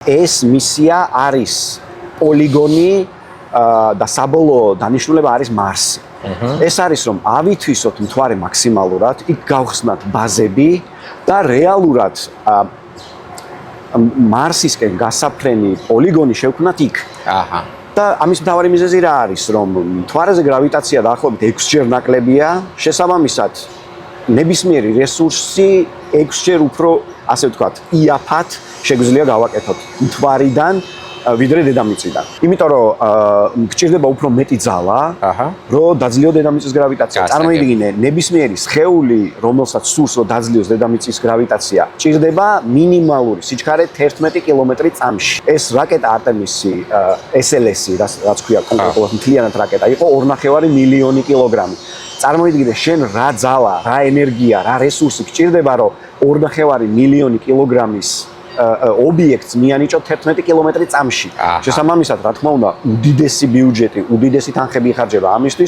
ეს მისია არის პოლიგონი და საბოლოო დანიშნულება არის მარსი. ეს არის რომ ავითვისოთ მთვარე მაქსიმალურად, იქ გავხსნათ ბაზები და რეალურად მარსისკენ გასაფრენი პოლიგონი შევქმნათ იქ. და ამის მთავარი მიზეზი რა არის, რომ მთვარეზე გრავიტაცია დაახლოებით 6-ჯერ ნაკლებია, შესაბამისად ნებისმიერი რესურსი 6-ჯერ უფრო, ასე ვთქვათ, იაფად შეგვიძლია გავაკეთოთ მთვარიდან ვიდრე დედამიწიდან. იმიტომ რომ გჭირდება უფრო მეტი ძალა, რომ დაძლიო დედამიწის გრავიტაცია. წარმოიდგინე, ნებისმიერი სხეული, რომელსაც სურს რომ დაძლიოს დედამიწის გრავიტაცია, ჭირდება მინიმალური სიჩქარე 11 კილომეტრი წამში. ეს რაკეტა არტემისი SLS-ი, რაც ქვია კონკრეტულად მთლიანად რაკეტა, იყო 2,5 მილიონი კილოგრამი. წარმოიდგინე, შენ რა ძალა, რა ენერგია, რა რესურსი გჭირდება, რომ 2,5 მილიონი კილოგრამის ობიექტს მიანიჭოთ 11 კილომეტრი წამში. შესაბამისად, რა თქმა უნდა, უდიდესი ბიუჯეტი, უდიდესი თანხები იხარჯება ამისთვის.